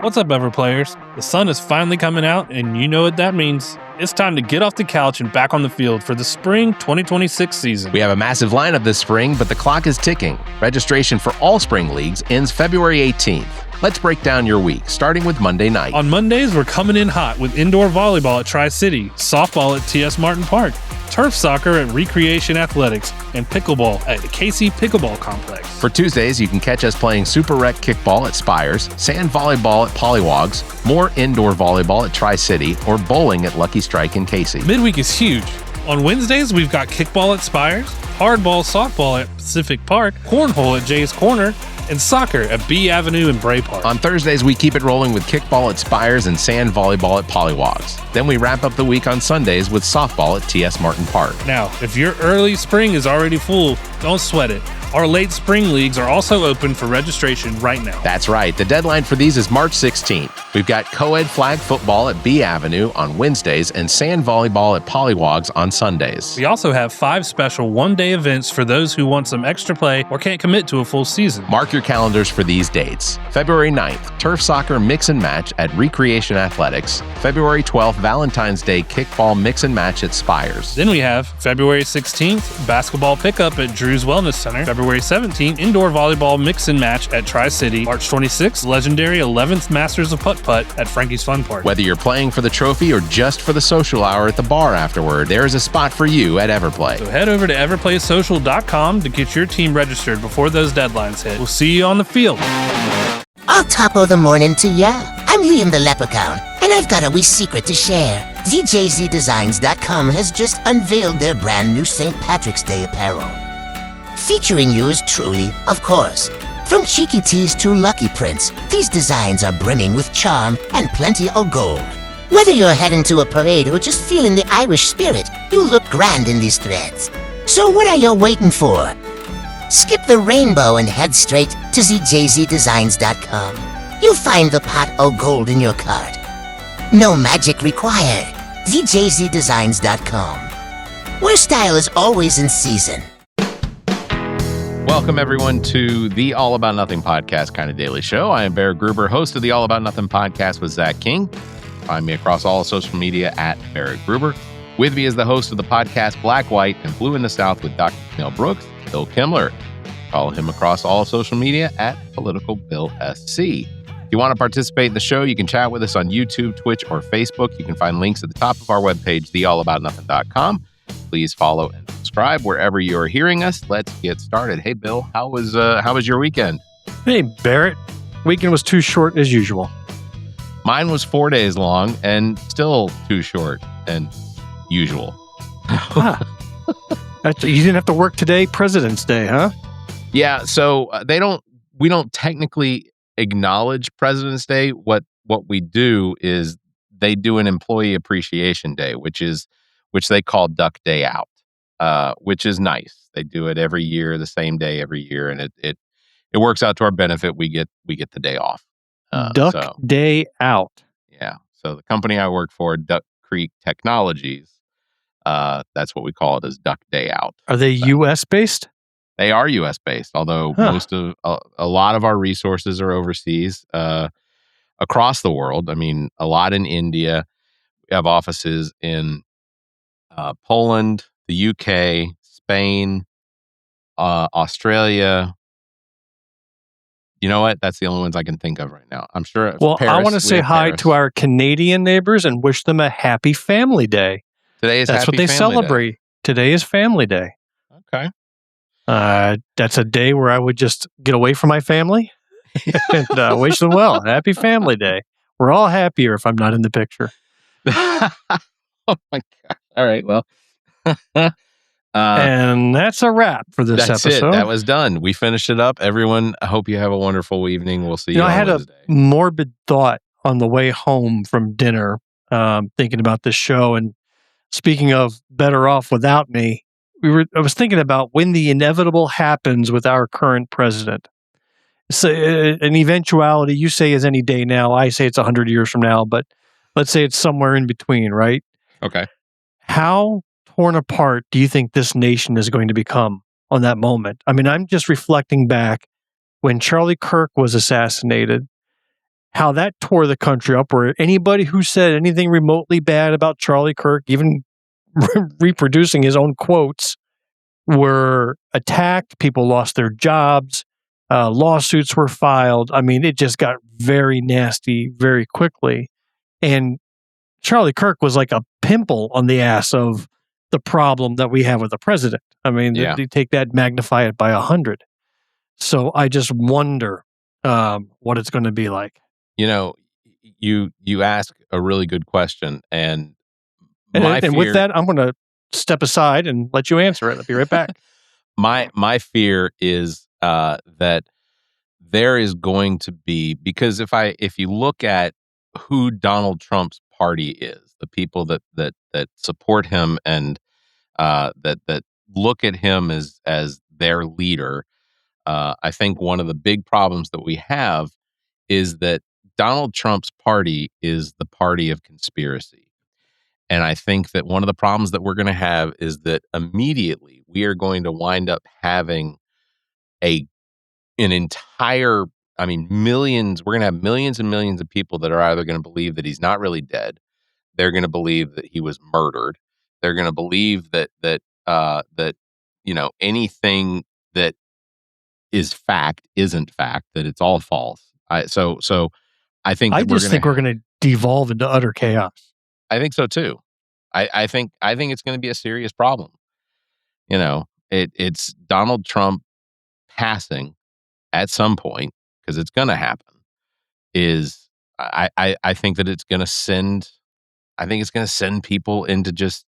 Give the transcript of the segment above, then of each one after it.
What's up, Ever Players? The sun is finally coming out, and you know what that means. It's time to get off the couch and back on the field for the spring 2026 season. We have a massive lineup this spring, but the clock is ticking. Registration for all spring leagues ends February 18th. Let's break down your week, starting with Monday night. On Mondays, we're coming in hot with indoor volleyball at Tri-City, softball at TS Martin Park, turf soccer at Recreation Athletics, and pickleball at the KC Pickleball Complex. For Tuesdays, you can catch us playing Super Rec kickball at Spires, sand volleyball at Pollywogs, more indoor volleyball at Tri-City, or bowling at Lucky Strike in Casey. Midweek is huge. On Wednesdays, we've got kickball at Spires, hardball, softball at Pacific Park, cornhole at Jay's Corner, and soccer at B Avenue and Bray Park. On Thursdays, we keep it rolling with kickball at Spires and sand volleyball at Pollywogs. Then we wrap up the week on Sundays with softball at TS Martin Park. Now, if your early spring is already full, don't sweat it. Our late spring leagues are also open for registration right now. That's right. The deadline for these is March 16th. We've got co-ed flag football at B Avenue on Wednesdays and sand volleyball at Pollywogs on Sundays. We also have 5 special one-day events for those who want some extra play or can't commit to a full season. Mark your calendars for these dates. February 9th, turf soccer mix and match at Recreation Athletics. February 12th, Valentine's Day kickball mix and match at Spires. Then we have February 16th, basketball pickup at Drew's Wellness Center. February 17th, indoor volleyball mix and match at Tri-City. March 26th, legendary 11th Masters of Putt-Putt at Frankie's Fun Park. Whether you're playing for the trophy or just for the social hour at the bar afterward, there is a spot for you at Everplay. So head over to everplaysocial.com to get your team registered before those deadlines hit. We'll see you on the field. I'll top of the morning to ya. I'm Liam the Leprechaun, and I've got a wee secret to share. DJZDesigns.com has just unveiled their brand new St. Patrick's Day apparel. Featuring yours truly, of course. From cheeky tees to lucky prints, these designs are brimming with charm and plenty of gold. Whether you're heading to a parade or just feeling the Irish spirit, you look grand in these threads. So what are you waiting for? Skip the rainbow and head straight to ZJZDesigns.com. You'll find the pot of gold in your cart. No magic required. ZJZDesigns.com, where style is always in season. Welcome, everyone, to the All About Nothing podcast kind of daily show. I am Barrett Gruber, host of the All About Nothing podcast with Zach King. Find me across all social media at Barrett Gruber. With me is the host of the podcast Black, White, and Blue in the South with Dr. Camille Brooks, Bill Kimler. Follow him across all social media at PoliticalBillSC. If you want to participate in the show, you can chat with us on YouTube, Twitch, or Facebook. You can find links at the top of our webpage, theallaboutnothing.com. Please follow and subscribe wherever you are hearing us. Let's get started. Hey, Bill, how was your weekend? Hey, Barrett. Weekend was too short as usual. Mine was 4 days long and still too short than usual. You didn't have to work today, President's Day, huh? Yeah, so we don't technically acknowledge President's Day. What we do is they do an employee appreciation day, which they call Duck Day Out, which is nice. They do it every year, the same day every year, and it works out to our benefit. We get the day off. Duck Day Out. Yeah. So the company I work for, Duck Creek Technologies, that's what we call it, as Duck Day Out. Are they U.S. based? They are U.S. based, although a lot of our resources are overseas, across the world. I mean, a lot in India. We have offices in Poland, the UK, Spain, Australia. You know what? That's the only ones I can think of right now. I'm sure. Well, Paris, I want to say hi to our Canadian neighbors and wish them a happy Family Day. Today is That's Happy what they Family celebrate. Day. Today is Family Day. Okay. That's a day where I would just get away from my family and wish them well. Happy Family Day. We're all happier if I'm not in the picture. Oh my God. All right. Well. And that's a wrap for this episode. It. That was done. We finished it up. Everyone, I hope you have a wonderful evening. We'll see you on I had Wednesday. a morbid thought on the way home from dinner, thinking about this show. And speaking of better off without me, I was thinking about when the inevitable happens with our current president. So, an eventuality, you say is any day now. I say it's 100 years from now, but let's say it's somewhere in between, right? Okay. How torn apart do you think this nation is going to become on that moment? I mean, I'm just reflecting back when Charlie Kirk was assassinated how that tore the country up, where anybody who said anything remotely bad about Charlie Kirk, even reproducing his own quotes, were attacked. People lost their jobs. Lawsuits were filed. I mean, it just got very nasty very quickly. And Charlie Kirk was like a pimple on the ass of the problem that we have with the president. I mean, they take that, magnify it by 100. So I just wonder what it's going to be like. You know, you ask a really good question, and with that, I'm going to step aside and let you answer it. I'll be right back. My fear is that there is going to be, because if you look at who Donald Trump's party is, the people that support him and that look at him as their leader, I think one of the big problems that we have is that Donald Trump's party is the party of conspiracy. And I think that one of the problems that we're going to have is that immediately we are going to wind up having an entire, millions, we're going to have millions and millions of people that are either going to believe that he's not really dead. They're going to believe that he was murdered. They're going to believe that anything that is fact isn't fact, that it's all false. So I think I just think we're going to devolve into utter chaos. I think so too. I think it's going to be a serious problem. It's Donald Trump passing at some point, because it's going to happen. I think that it's going to send. I think it's going to send people into just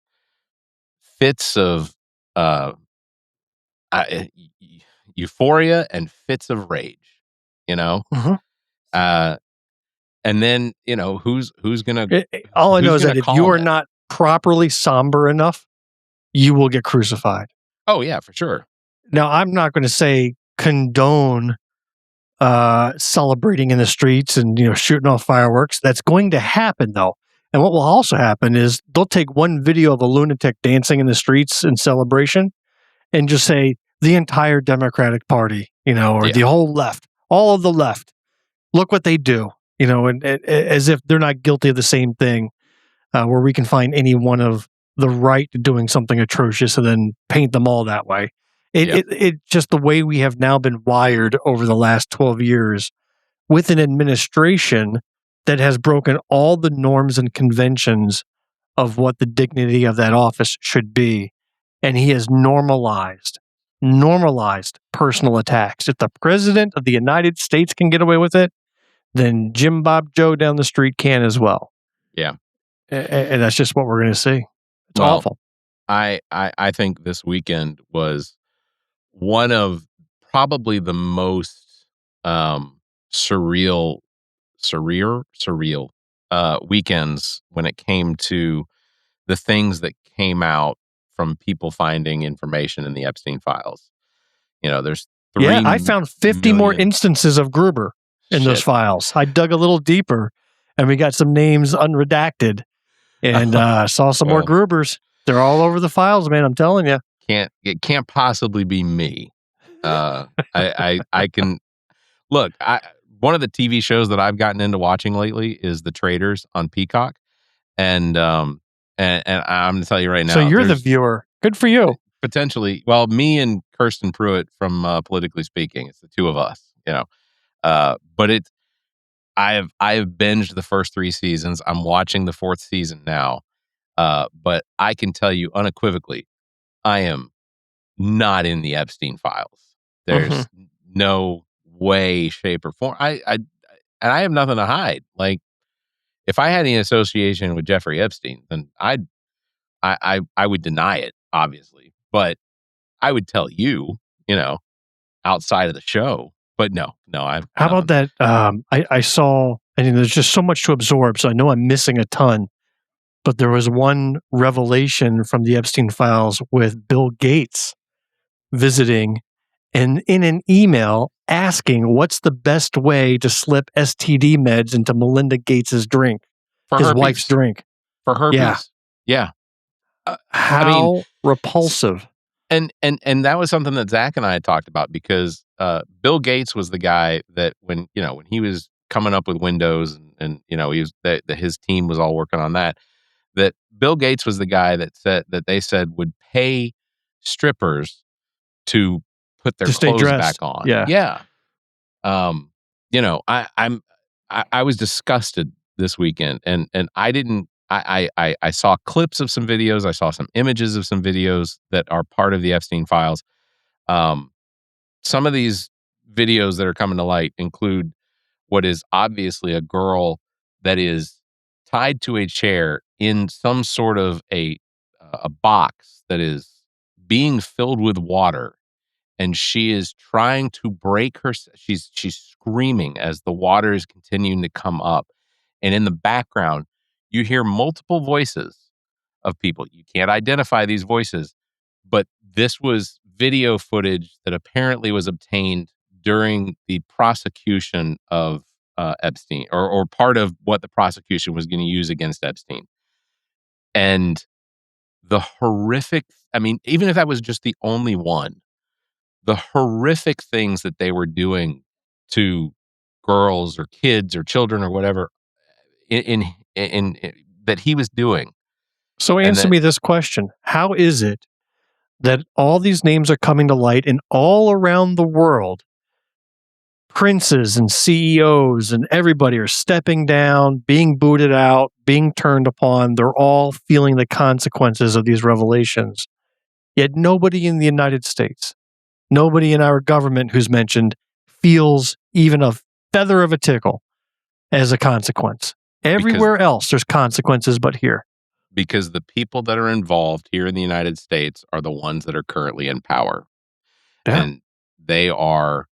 fits of euphoria and fits of rage. And then, who's going to... All I know is that if you are not properly somber enough, you will get crucified. Oh, yeah, for sure. Now, I'm not going to say condone celebrating in the streets and, shooting off fireworks. That's going to happen, though. And what will also happen is they'll take one video of a lunatic dancing in the streets in celebration and just say the entire Democratic Party, or the whole left, all of the left. Look what they do. And as if they're not guilty of the same thing, where we can find any one of the right doing something atrocious and then paint them all that way. It just the way we have now been wired over the last 12 years with an administration that has broken all the norms and conventions of what the dignity of that office should be. And he has normalized personal attacks. If the president of the United States can get away with it, then Jim Bob Joe down the street can as well. Yeah. And that's just what we're going to see. It's awful. I think this weekend was one of probably the most surreal weekends when it came to the things that came out from people finding information in the Epstein Files. There's 3 I found 50 more instances of Gruber in those files. I dug a little deeper, and we got some names unredacted, and saw some more Grubers. They're all over the files, man. I'm telling you. It can't possibly be me. I can look. One of the TV shows that I've gotten into watching lately is The Traitors on Peacock, and I'm going to tell you right now. So you're the viewer. Good for you. Potentially, well, me and Kirsten Pruitt from Politically Speaking. It's the two of us, But I have binged the first 3 seasons. I'm watching the 4th season now. But I can tell you unequivocally, I am not in the Epstein Files. There's no way, shape, or form. I have nothing to hide. Like, if I had any association with Jeffrey Epstein, then I would deny it, obviously. But I would tell you, outside of the show. But no. How about that? I saw. There's just so much to absorb, so I know I'm missing a ton. But there was one revelation from the Epstein Files with Bill Gates visiting, and in an email asking what's the best way to slip STD meds into Melinda Gates's drink, his wife's drink. For herpes. Yeah. How repulsive. And that was something that Zach and I had talked about, because Bill Gates was the guy that when he was coming up with Windows, and he was that his team was all working on that. That Bill Gates was the guy that they said would pay strippers to put their To stay clothes dressed. back on. Yeah. Yeah. I was disgusted this weekend, and I didn't. I saw clips of some videos. I saw some images of some videos that are part of the Epstein Files. Some of these videos that are coming to light include what is obviously a girl that is tied to a chair in some sort of a box that is being filled with water, and she is trying to break her. She's screaming as the water is continuing to come up, and in the background, you hear multiple voices of people. You can't identify these voices, but this was video footage that apparently was obtained during the prosecution of Epstein, or part of what the prosecution was going to use against Epstein. And the horrific, I mean, even if that was just the only one, the horrific things that they were doing to girls or kids or children or whatever in that he was doing. So And answer that- me this question. How is it that all these names are coming to light and all around the world, princes and CEOs and everybody are stepping down, being booted out, being turned upon. They're all feeling the consequences of these revelations. Yet nobody in the United States, nobody in our government who's mentioned feels even a feather of a tickle as a consequence. Everywhere else, there's consequences, but here. Because the people that are involved here in the United States are the ones that are currently in power. Yeah. And they are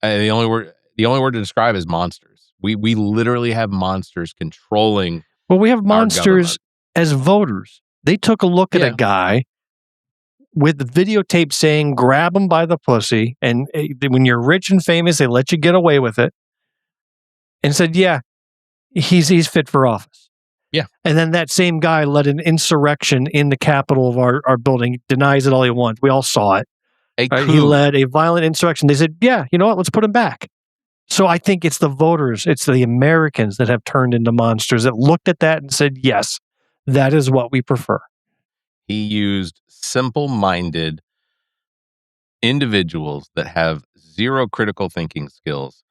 the only word to describe is monsters. We literally have monsters controlling. Well, we have our monsters government. as voters. They took a look at Yeah. a guy with the videotape saying, grab him by the pussy. And when you're rich and famous, they let you get away with it. And said, yeah, he's fit for office. Yeah. And then that same guy led an insurrection in the Capitol of our building. Denies it all he wants. We all saw it. Right? He led a violent insurrection. They said, yeah, you know what? Let's put him back. So I think it's the voters, it's the Americans that have turned into monsters that looked at that and said, yes, that is what we prefer. He used simple-minded individuals that have zero critical thinking skills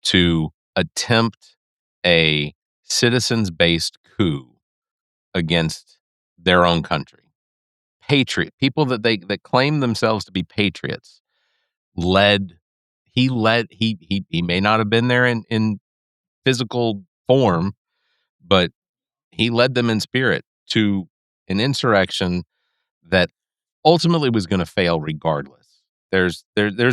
to attempt a citizens-based coup against their own country. People that claim themselves to be patriots he may not have been there in physical form, but he led them in spirit to an insurrection that ultimately was going to fail regardless. There's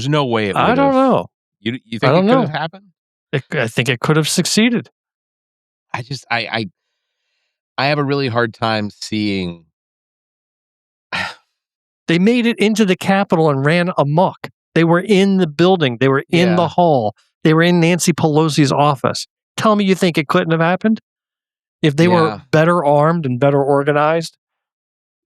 no way it would have. I don't know. You think I don't it could know. have happened? I think it could have succeeded. I have a really hard time seeing. They made it into the Capitol and ran amok. They were in the building. They were in the hall. They were in Nancy Pelosi's office. Tell me you think it couldn't have happened? If they were better armed and better organized?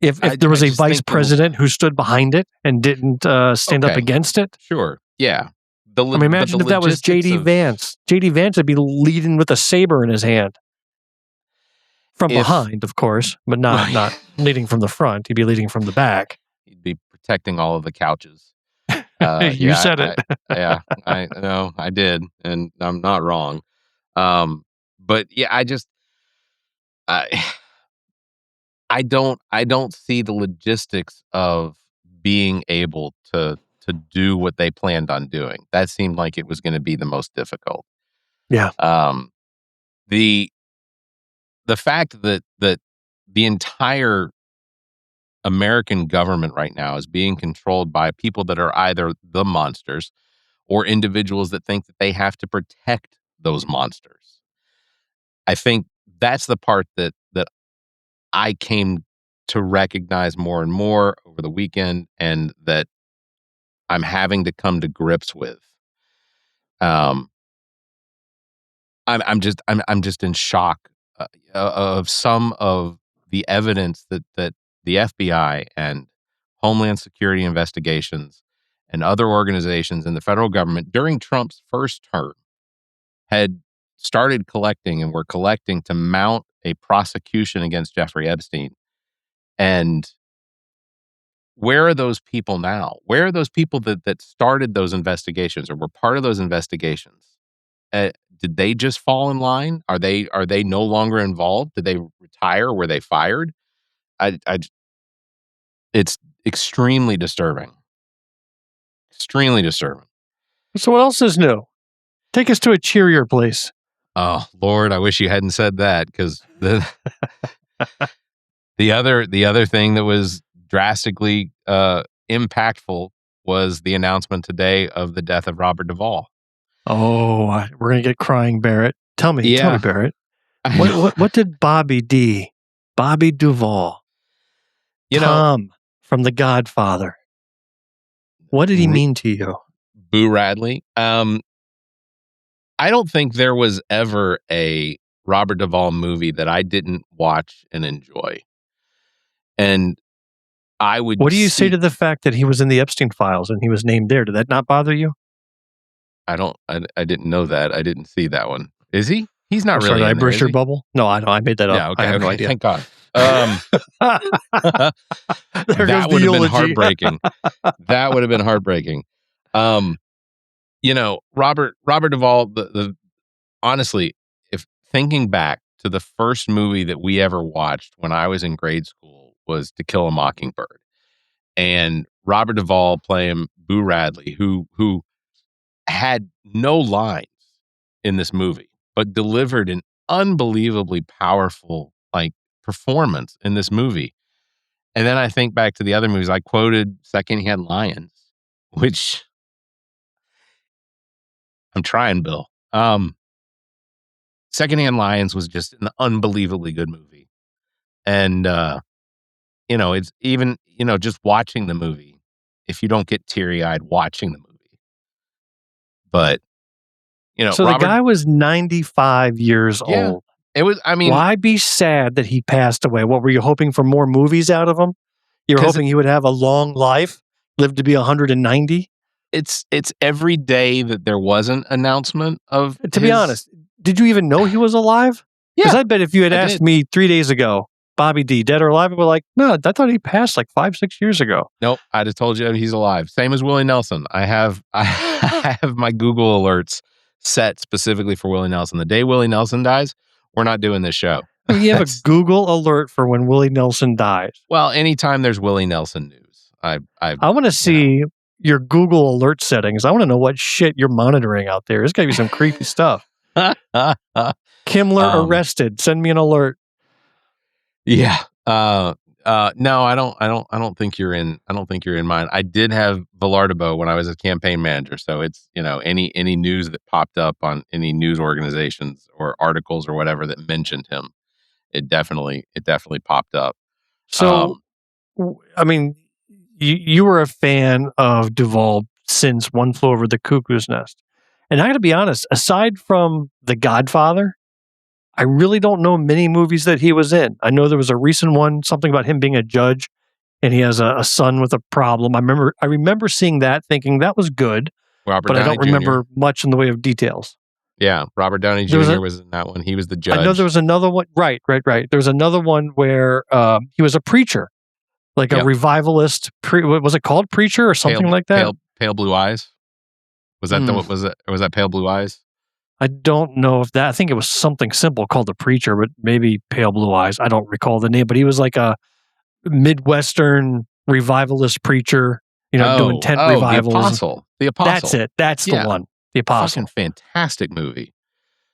If there was a vice president who stood behind it and didn't stand up against it? Sure. Yeah. Imagine if that was J.D. Vance. J.D. Vance would be leading with a saber in his hand. From behind, of course, but not leading from the front. He'd be leading from the back. He'd be protecting all of the couches. You said it. I know I did, and I'm not wrong. But yeah, I don't see the logistics of being able to do what they planned on doing. That seemed like it was going to be the most difficult. Yeah. The fact that the entire American government right now is being controlled by people that are either the monsters or individuals that think that they have to protect those monsters. I think that's the part that I came to recognize more and more over the weekend, and that I'm having to come to grips with. I'm just in shock of some of the evidence that the FBI and Homeland Security investigations and other organizations in the federal government during Trump's first term had started collecting and were collecting to mount a prosecution against Jeffrey Epstein. And where are those people now? Where are those people that started those investigations or were part of those investigations? Did they just fall in line? Are they no longer involved? Did they retire? Were they fired? It's extremely disturbing. Extremely disturbing. So what else is new? Take us to a cheerier place. Oh Lord, I wish you hadn't said that, because the other thing that was drastically impactful was the announcement today of the death of Robert Duvall. Oh, we're gonna get crying, Barrett. Tell me, Barrett. What did Bobby Duvall, Tom from The Godfather, what did he mean to you? Boo Radley. I don't think there was ever a Robert Duvall movie that I didn't watch and enjoy. And I would. What do you say to the fact that he was in the Epstein Files and he was named there? Did that not bother you? I didn't know that. I didn't see that one. Is he? He's not really. Did I burst your bubble? No, I know. I made that up. Yeah, okay, I have no idea. Thank God. That would have been heartbreaking. That would have been heartbreaking. Robert Duvall, honestly, if thinking back to the first movie that we ever watched when I was in grade school was To Kill a Mockingbird. And Robert Duvall playing Boo Radley, who had no lines in this movie, but delivered an unbelievably powerful performance in this movie. And then I think back to the other movies. I quoted Secondhand Lions, which I'm trying, Bill. Secondhand Lions was just an unbelievably good movie. And, it's even, just watching the movie, if you don't get teary-eyed watching the movie. But, so the guy was 95 years old. It was, why be sad that he passed away? What, were you hoping for more movies out of him? You were hoping he would have a long life, live to be 190? It's every day that there was an announcement of. To be honest, did you even know he was alive? Yeah. Because I bet if you had asked me 3 days ago, Bobby D, dead or alive, I'd be like, no, I thought he passed 5-6 years ago. Nope, I just told you he's alive. Same as Willie Nelson. I have my Google alerts set specifically for Willie Nelson. The day Willie Nelson dies, we're not doing this show. You have a Google alert for when Willie Nelson dies. Well, anytime there's Willie Nelson news, I want to see your Google alert settings. I want to know what shit you're monitoring out there. There's got to be some creepy stuff. Kimler arrested. Send me an alert. Yeah. No, I don't think you're in. I don't think you're in mine. I did have Villardo when I was a campaign manager. So it's, any news that popped up on any news organizations or articles or whatever that mentioned him, it definitely popped up. So, you were a fan of Duvall since One Flew Over the Cuckoo's Nest. And I got to be honest, aside from The Godfather, I really don't know many movies that he was in. I know there was a recent one, something about him being a judge, and he has a son with a problem. I remember seeing that, thinking that was good, but I don't remember much in the way of details. Yeah, Robert Downey Jr. was in that one. He was the judge. I know there was another one. Right. There was another one where he was a preacher, a revivalist. Was it called Preacher or something like that? Pale Blue Eyes. Was that was that Pale Blue Eyes? I don't know if that. I think it was something simple called The Preacher, but maybe Pale Blue Eyes. I don't recall the name, but he was like a Midwestern revivalist preacher. Doing tent revivals. The Apostle. That's it. That's the one. The Apostle. Fucking fantastic movie.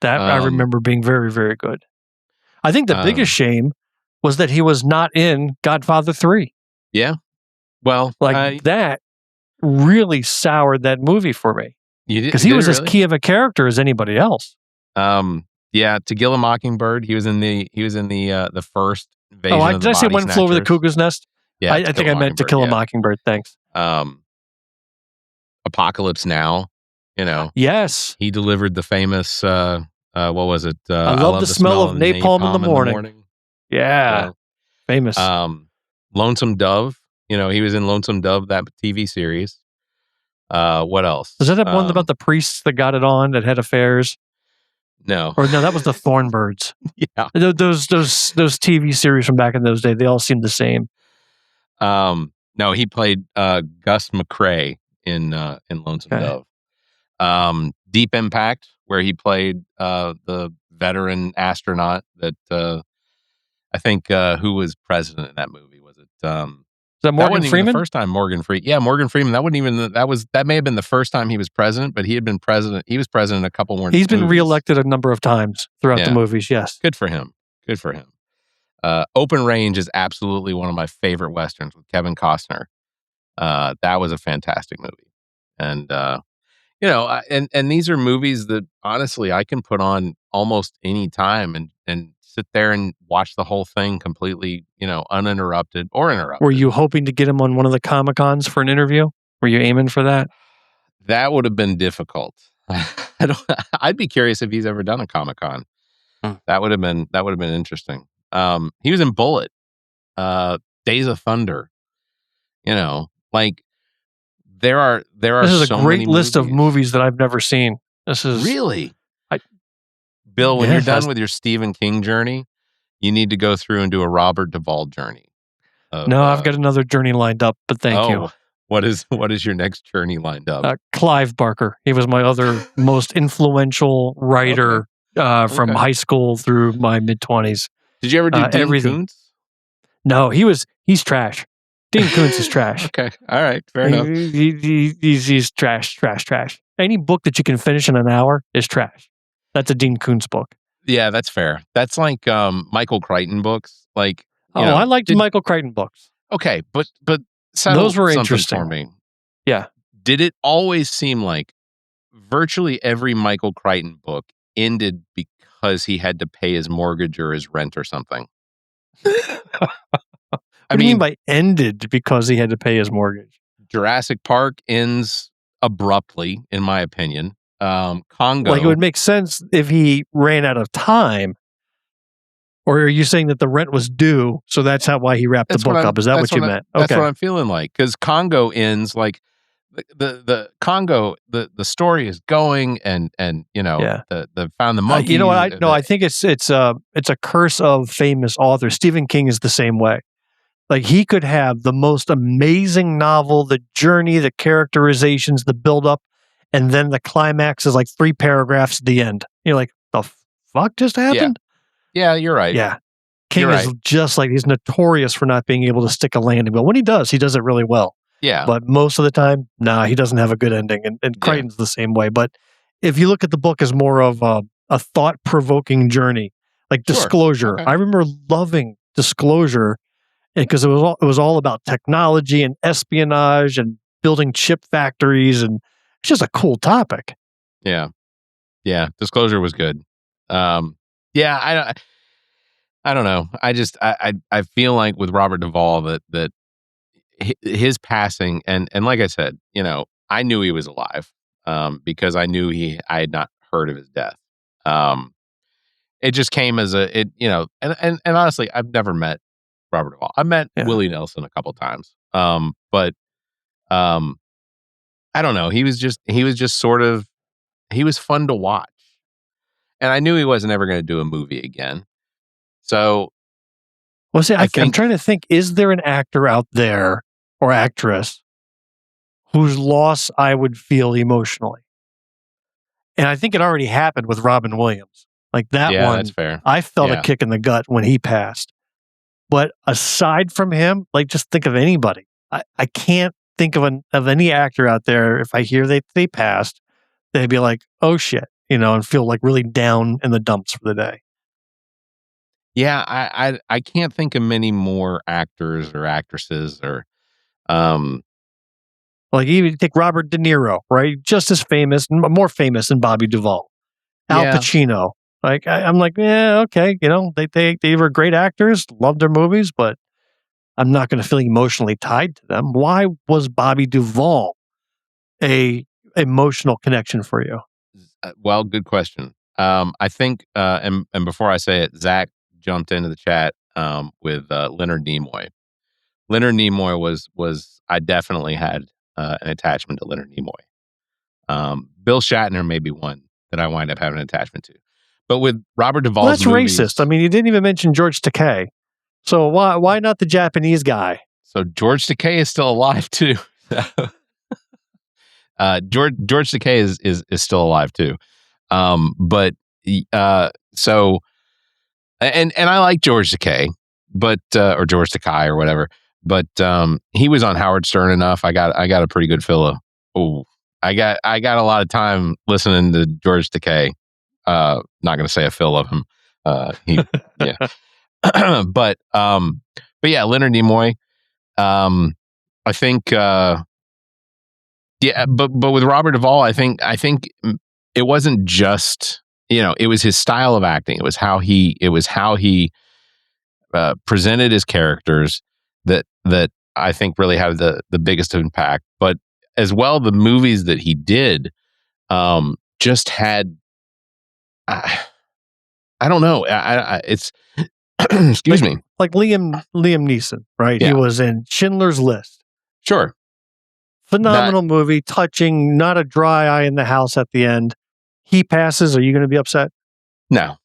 That I remember being very, very good. I think the biggest shame was that he was not in Godfather 3. Yeah. Well, that really soured that movie for me. Because he was as key of a character as anybody else. Yeah, To Kill a Mockingbird. He was in the first invasion. Did I say One Flew Over the Cuckoo's Nest? Yeah, I think I meant To Kill a Mockingbird. Thanks. Apocalypse Now. Yes, he delivered the famous. What was it? I love the smell of napalm in the morning. Yeah, famous. Lonesome Dove. He was in Lonesome Dove, that TV series. What else? Was that one about the priests that got it on that had affairs? No. Or no, that was the Thornbirds. Yeah. Those TV series from back in those days, they all seemed the same. No, he played Gus McCrae in Lonesome Dove. Deep Impact, where he played the veteran astronaut that I think who was president in that movie? Was it Is that Morgan wasn't even Freeman? the first time Morgan Freeman. Yeah, Morgan Freeman. That may have been the first time he was president, but he had been president. He was president a couple more. He's been movies. reelected a number of times throughout the movies. Yes, good for him. Good for him. Open Range is absolutely one of my favorite westerns with Kevin Costner. That was a fantastic movie, and and these are movies that honestly I can put on almost any time and sit there and watch the whole thing completely, uninterrupted or interrupted. Were you hoping to get him on one of the Comic-Cons for an interview? Were you aiming for that? That would have been difficult. I'd be curious if he's ever done a Comic-Con. That would have been interesting. He was in Bullet, Days of Thunder. There are. This is so a great many list of movies. movies that I've never seen. This is Really. Bill, when you're done with your Stephen King journey, you need to go through and do a Robert Duvall journey. No, I've got another journey lined up, but thank you. What is your next journey lined up? Clive Barker. He was my other most influential writer from high school through my mid-20s. Did you ever do Dean Koontz? No, he's trash. Dean Koontz is trash. Okay, all right, fair enough. He's trash. Any book that you can finish in an hour is trash. That's a Dean Koontz book. Yeah, that's fair. That's like Michael Crichton books. Like, I liked Michael Crichton books. Okay, but those were interesting for me. Yeah. Did it always seem like virtually every Michael Crichton book ended because he had to pay his mortgage or his rent or something? What do you mean by ended because he had to pay his mortgage? Jurassic Park ends abruptly, in my opinion. Congo. Like, it would make sense if he ran out of time. Or are you saying that the rent was due, so that's why he wrapped the book up? Is that what you meant? That's what I'm feeling like. Because Congo ends like the Congo, the story is going and the found the monkey. You know what? I think it's a curse of famous authors. Stephen King is the same way. Like, he could have the most amazing novel, the journey, the characterizations, the build-up, and then the climax is like 3 paragraphs at the end. You're like, the fuck just happened? Yeah, you're right. Yeah. King is just like, he's notorious for not being able to stick a landing. But when he does it really well. Yeah. But most of the time, he doesn't have a good ending. And Crichton's the same way. But if you look at the book as more of a thought-provoking journey, like Disclosure. Okay. I remember loving Disclosure because it was all about technology and espionage and building chip factories, and it's just a cool topic. Yeah. Disclosure was good. I don't know. I feel like with Robert Duvall that his passing and like I said, I knew he was alive because I knew I had not heard of his death. It just came as and honestly, I've never met Robert Duvall. I met Willie Nelson a couple times. But I don't know. He was just sort of, he was fun to watch. And I knew he wasn't ever going to do a movie again. So, well, see, I'm trying to think, is there an actor out there or actress whose loss I would feel emotionally? And I think it already happened with Robin Williams. Like that one, that's fair. I felt a kick in the gut when he passed. But aside from him, like, just think of anybody. I can't think of any actor out there, if I hear they passed, they'd be like, oh shit, and feel like really down in the dumps for the day. Yeah, I can't think of many more actors or actresses or like, even take Robert De Niro, right? Just as famous, more famous than Bobby Duvall. Al Pacino. Like, I'm like, okay, they were great actors, loved their movies, but I'm not going to feel emotionally tied to them. Why was Bobby Duvall a emotional connection for you? Well, good question. I think, and before I say it, Zach jumped into the chat with Leonard Nimoy. Leonard Nimoy was I definitely had an attachment to Leonard Nimoy. Bill Shatner may be one that I wind up having an attachment to. But with Robert Duvall's Well, that's movies, racist. I mean, you didn't even mention George Takei. So why not the Japanese guy? So George Takei is still alive too. George Takei is still alive too. So I like George Takei, but or George Takei or whatever. But he was on Howard Stern enough. I got a pretty good fill of. Oh, I got a lot of time listening to George Takei. Not going to say a fill of him. Yeah. but yeah, Leonard Nimoy. I think. Yeah, but with Robert Duvall, I think it wasn't just, it was his style of acting. It was how he presented his characters that I think really had the biggest impact. But as well, the movies that he did just had, I don't know. It's excuse me, like Liam Neeson, right? Yeah. He was in Schindler's List. Sure. Phenomenal movie, touching, not a dry eye in the house at the end. He passes. Are you going to be upset? No.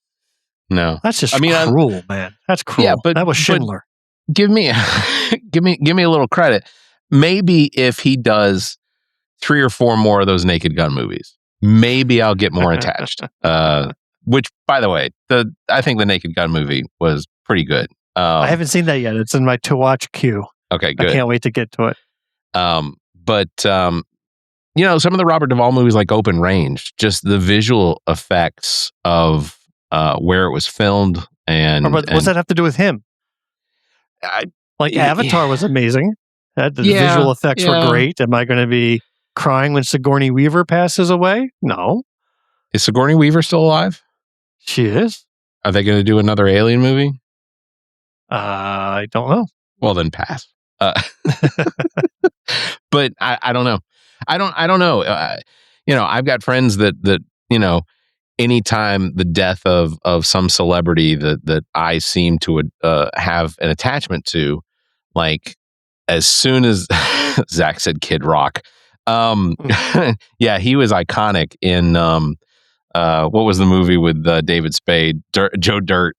That's just cruel, man. That's cruel. Yeah, but that was Schindler. Give me a little credit. Maybe if he does 3 or 4 more of those Naked Gun movies, maybe I'll get more attached. Which, by the way, I think the Naked Gun movie was pretty good. I haven't seen that yet. It's in my to watch queue. Okay, good. I can't wait to get to it. But some of the Robert Duvall movies, like Open Range, just the visual effects of where it was filmed, what's that have to do with him? Avatar was amazing. The visual effects were great. Am I going to be crying when Sigourney Weaver passes away? No. Is Sigourney Weaver still alive? She is. Are they going to do another Alien movie? I don't know. Well, then pass. But I don't know. I don't know. I've got friends that anytime the death of some celebrity that I seem to have an attachment to, like as soon as Zach said Kid Rock, yeah, he was iconic in what was the movie with David Spade, Joe Dirt.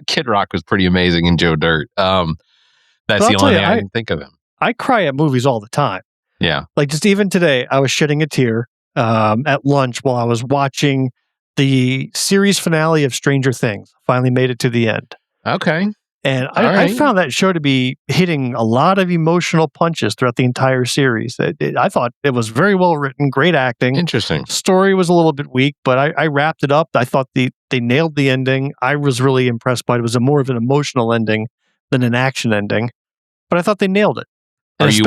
Kid Rock was pretty amazing in Joe Dirt. That's the only thing I can think of him. I cry at movies all the time. Yeah. Like just even today, I was shedding a tear at lunch while I was watching the series finale of Stranger Things. Finally made it to the end. Okay. And I found that show to be hitting a lot of emotional punches throughout the entire series. I thought it was very well written, great acting. Interesting. Story was a little bit weak, but I wrapped it up. I thought they nailed the ending. I was really impressed by it. It was more of an emotional ending than an action ending, but I thought they nailed it. And Are you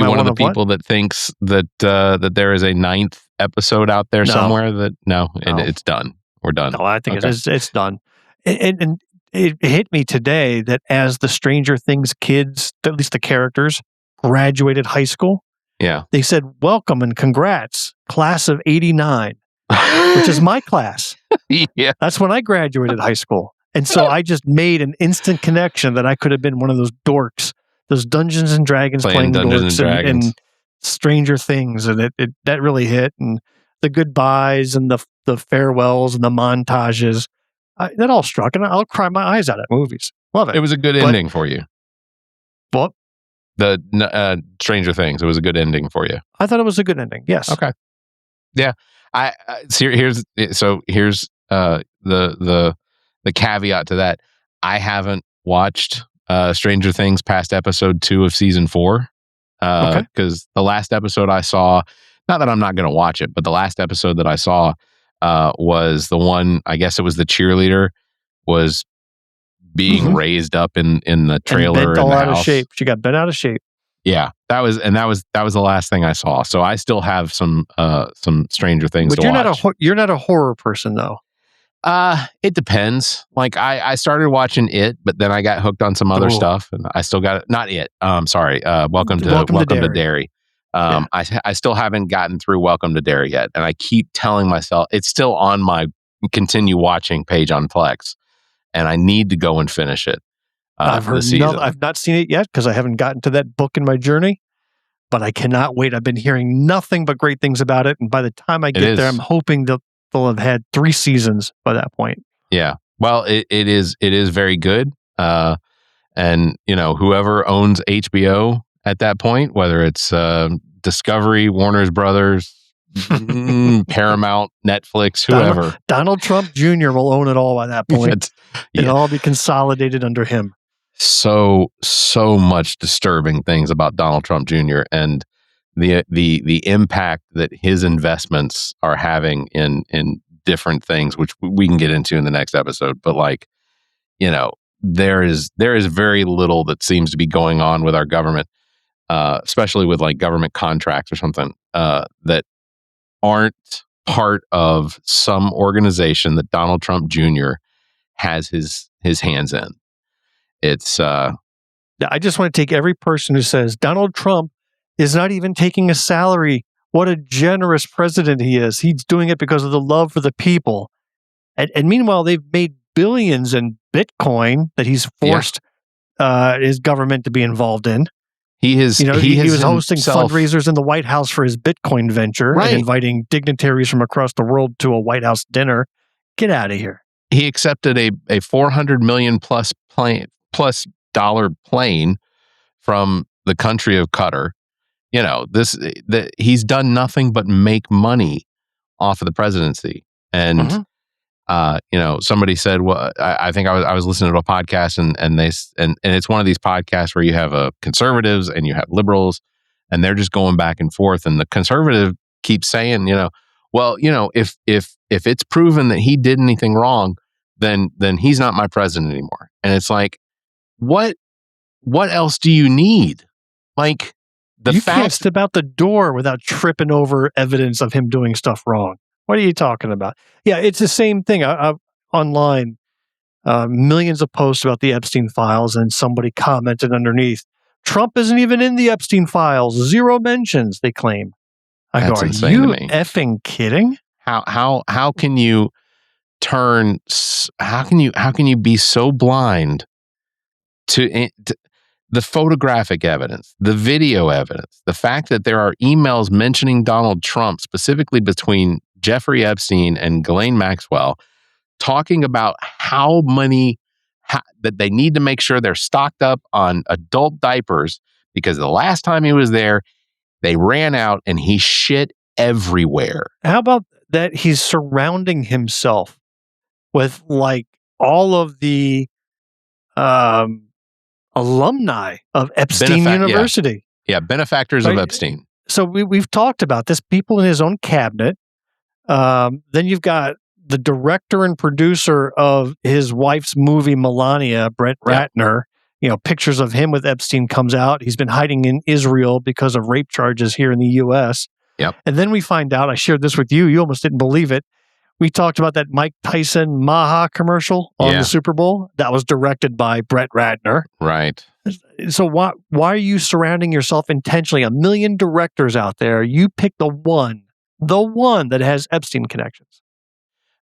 one of the people that thinks that there is a 9th episode out there somewhere? It's done. We're done. No, I think it's done. And it hit me today that as the Stranger Things kids, at least the characters, graduated high school, they said, "Welcome and congrats, class of '89," which is my class. Yeah, that's when I graduated high school. And so I just made an instant connection that I could have been one of those dorks, those Dungeons and Dragons playing dorks and Stranger Things, and that really hit. And the goodbyes and the farewells and the montages, that all struck, and I'll cry my eyes out at movies. Love it. It was a good ending for you. What? The Stranger Things. It was a good ending for you. I thought it was a good ending. Yes. Okay. Yeah. Here's the caveat to that. I haven't watched Stranger Things past episode 2 of season 4 because the last episode I saw, not that I'm not going to watch it, but the last episode that I saw was the one, I guess it was the cheerleader was being raised up in the trailer and bent all in the out house. Of shape. She got bent out of shape. Yeah, that was the last thing I saw. So I still have some Stranger Things to watch. You're not a horror person though. It depends. Like I started watching It, but then I got hooked on some other stuff, and I still got not It. Sorry. Welcome to Derry. I still haven't gotten through Welcome to Derry yet, and I keep telling myself it's still on my continue watching page on Plex, and I need to go and finish it. I've heard I've not seen it yet because I haven't gotten to that book in my journey, but I cannot wait. I've been hearing nothing but great things about it, and by the time I get there, I'm hoping the they'll have had 3 seasons by that point. Yeah. Well, it is very good. And whoever owns HBO at that point, whether it's Discovery, Warner's Brothers, Paramount, Netflix, whoever. Donald Trump Jr. will own it all by that point. It'll all be consolidated under him. So much disturbing things about Donald Trump Jr. and the impact that his investments are having in different things, which we can get into in the next episode. But there is very little that seems to be going on with our government, especially with like government contracts or something that aren't part of some organization that Donald Trump Jr. has his hands in. It's I just want to take every person who says Donald Trump is not even taking a salary. What a generous president he is. He's doing it because of the love for the people. And meanwhile, they've made billions in Bitcoin that he's forced his government to be involved in. He was hosting fundraisers in the White House for his Bitcoin venture and inviting dignitaries from across the world to a White House dinner. Get out of here. He accepted a $400 million plus dollar plane from the country of Qatar. He's done nothing but make money off of the presidency. And somebody said, well, I think I was listening to a podcast and it's one of these podcasts where you have conservatives and you have liberals and they're just going back and forth. And the conservative keeps saying, if it's proven that he did anything wrong, then he's not my president anymore. And it's like, what else do you need? Like you can't step out the door without tripping over evidence of him doing stuff wrong. What are you talking about? Yeah, it's the same thing. Online, millions of posts about the Epstein Files, and somebody commented underneath, Trump isn't even in the Epstein Files. 0 mentions, they claim. That's are insane you to me. Effing kidding? How can you turn? How can you be so blind to the photographic evidence, the video evidence, the fact that there are emails mentioning Donald Trump specifically between Jeffrey Epstein and Ghislaine Maxwell, talking about how that they need to make sure they're stocked up on adult diapers because the last time he was there, they ran out and he shit everywhere. How about that he's surrounding himself with like all of the alumni of Epstein University. Yeah, benefactors of Epstein. So we've talked about this, people in his own cabinet. Then you've got the director and producer of his wife's movie, Melania, Brett Ratner. Pictures of him with Epstein comes out. He's been hiding in Israel because of rape charges here in the U.S. Yep. And then we find out, I shared this with you, you almost didn't believe it. We talked about that Mike Tyson Maha commercial on the Super Bowl. That was directed by Brett Ratner. Right. So why are you surrounding yourself intentionally? A million directors out there. You pick the one that has Epstein connections.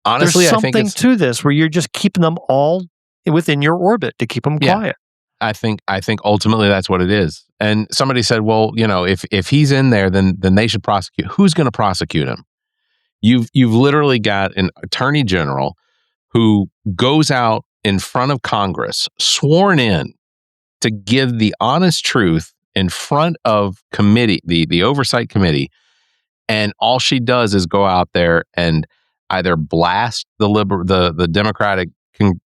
Honestly, there's I think something to this where you're just keeping them all within your orbit to keep them quiet. I think ultimately that's what it is. And somebody said, well, if he's in there, then they should prosecute. Who's going to prosecute him? You've literally got an attorney general who goes out in front of Congress, sworn in to give the honest truth in front of the oversight committee, and all she does is go out there and either blast the Democratic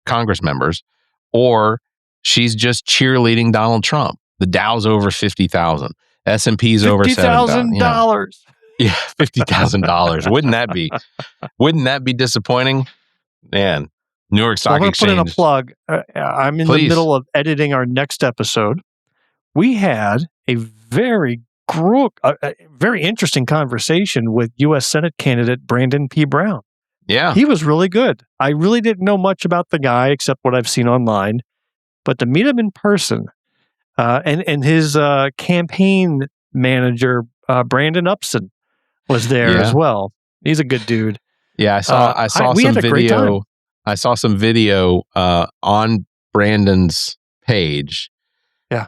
Congress members, or she's just cheerleading Donald Trump. The Dow's over 50,000, S&P's over $50,000. Yeah, $50,000. Wouldn't that be disappointing? Man, New York Stock Exchange. I'm going to put in a plug. I'm in the middle of editing our next episode. We had a very interesting conversation with U.S. Senate candidate Brandon P. Brown. Yeah. He was really good. I really didn't know much about the guy except what I've seen online. But to meet him in person, and his campaign manager, Brandon Upson, was there as well. He's a good dude. Yeah, I saw some video. I saw some video on Brandon's page. Yeah.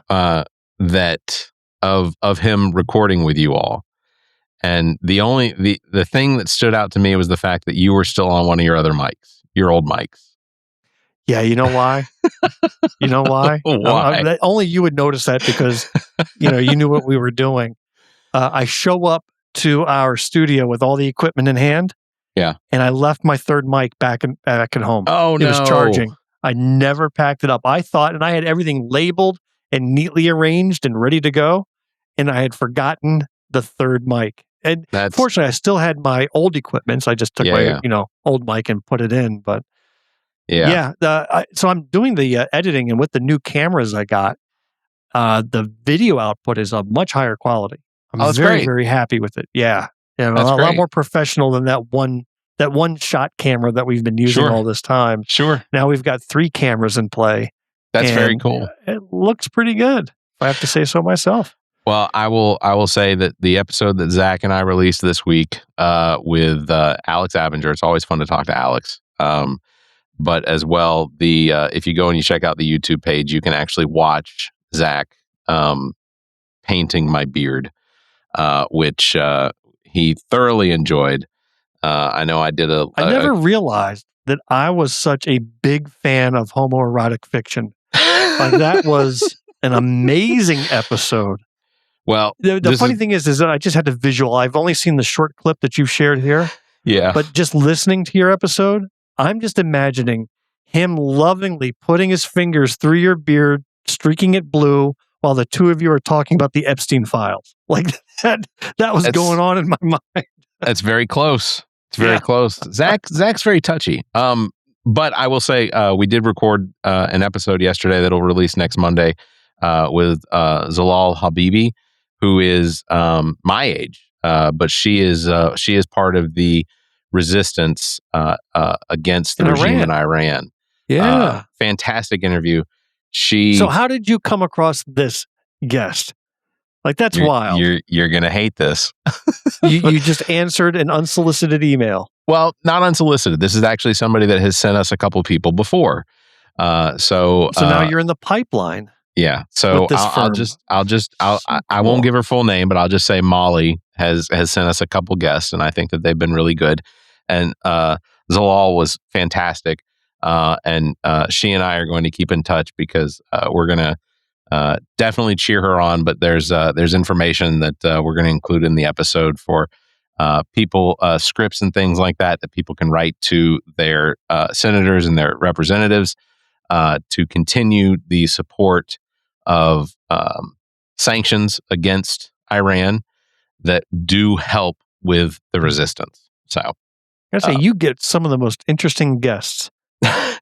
That of him recording with you all, And the thing that stood out to me was the fact that you were still on one of your other mics, your old mics. Yeah, you know why? You know why? Why? Only you would notice that because, you knew what we were doing. I show up to our studio with all the equipment in hand. Yeah. And I left my third mic back at home. Oh, no. It was charging. I never packed it up. I thought, and I had everything labeled and neatly arranged and ready to go. And I had forgotten the third mic. And fortunately, I still had my old equipment. So I just took my, old mic and put it in. But so I'm doing the editing, and with the new cameras I got, the video output is of much higher quality. I'm very, very happy with it. Yeah. A lot more professional than that one shot camera that we've been using all this time. Sure. Now we've got 3 cameras in play. That's very cool. It looks pretty good, if I have to say so myself. Well, I will say that the episode that Zach and I released this week with Alex Abinger, it's always fun to talk to Alex. But as well, if you go and you check out the YouTube page, you can actually watch Zach painting my beard, which he thoroughly enjoyed. I know I did I never realized that I was such a big fan of homoerotic fiction. Like, that was an amazing episode. Well, the funny thing is that I just had to visual. I've only seen the short clip that you've shared here. Yeah. But just listening to your episode, I'm just imagining him lovingly putting his fingers through your beard, streaking it blue, while the two of you are talking about the Epstein Files. Like that was going on in my mind. That's very close. It's very close. Zach's very touchy. But I will say, we did record an episode yesterday that'll release next Monday with Zalal Habibi, who is my age, but she is part of the resistance against the regime in Iran. Yeah, fantastic interview. So how did you come across this guest? Like, that's wild. You're gonna hate this. you just answered an unsolicited email. Well, not unsolicited. This is actually somebody that has sent us a couple people before. So now you're in the pipeline. Yeah. So I won't give her full name, but I'll just say Molly has sent us a couple guests, and I think that they've been really good. And Zalal was fantastic. And she and I are going to keep in touch because we're going to definitely cheer her on. But there's information that we're going to include in the episode for people, scripts and things like that people can write to their senators and their representatives to continue the support of sanctions against Iran that do help with the resistance. So I say you get some of the most interesting guests.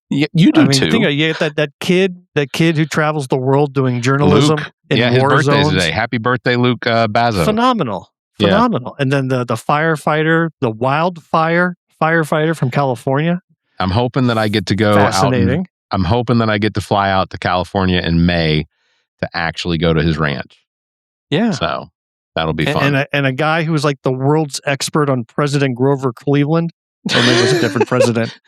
You do too. Think of that kid who travels the world doing journalism in his war birthday's zones. Today. Happy birthday, Luke Bazo. Phenomenal. And then the firefighter, the firefighter from California. I'm hoping that I get to go Fascinating. out. I'm hoping that I get to fly out to California in May to actually go to his ranch. Yeah. So that'll be fun. And a guy who was like the world's expert on President Grover Cleveland. Or maybe it was a different president.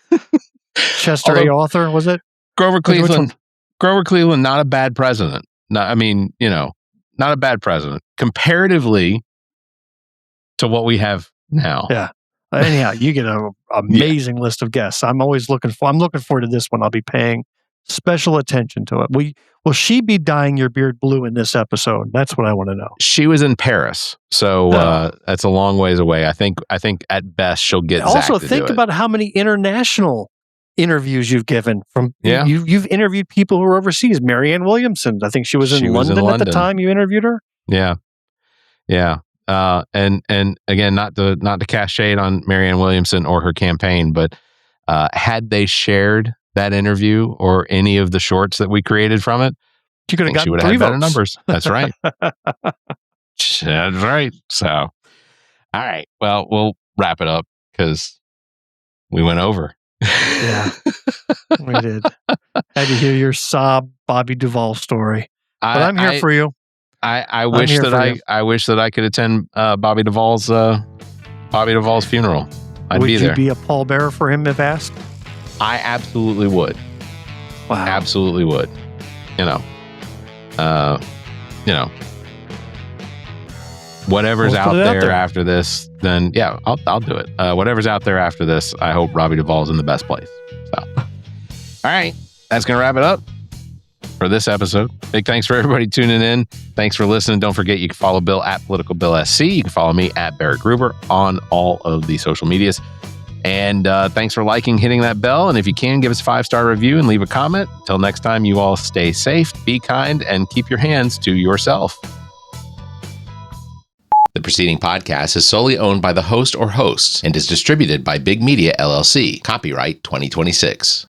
Chester A. Arthur, was it? Grover Cleveland. Grover Cleveland, not a bad president. Not a bad president comparatively to what we have now. Yeah. Anyhow, you get an amazing list of guests. I'm looking forward to this one. I'll be paying special attention to it. Will she be dyeing your beard blue in this episode? That's what I want to know. She was in Paris, so that's a long ways away. I think at best she'll get Zach also to think do about how many international interviews you've given from. Yeah. You've interviewed people who are overseas. Marianne Williamson, I think she was in London at the time you interviewed her. Yeah. And again, not to cast shade on Marianne Williamson or her campaign, but had they shared that interview or any of the shorts that we created from it, she would have had better numbers. That's right. That's right. So, all right. Well, we'll wrap it up because we went over. Yeah, we did. Had to hear your sob Bobby Duvall story, but I'm here for you. I wish that I could attend Bobby Duvall's funeral. I'd be there. Would you be a pallbearer for him if asked? I absolutely would. Wow, absolutely would. whatever's Let's out put it out there there. after this, then yeah, I'll do it. Whatever's out there after this, I hope Robbie Duvall's in the best place. So, all right, that's going to wrap it up for this episode. Big thanks for everybody tuning in. Thanks for listening. Don't forget, you can follow Bill at PoliticalBillSC. You can follow me at Barrett Gruber on all of the social medias. And thanks for liking, hitting that bell. And if you can, give us a 5-star review and leave a comment. Until next time, you all stay safe, be kind, and keep your hands to yourself. The preceding podcast is solely owned by the host or hosts and is distributed by Big Media, LLC. Copyright 2026.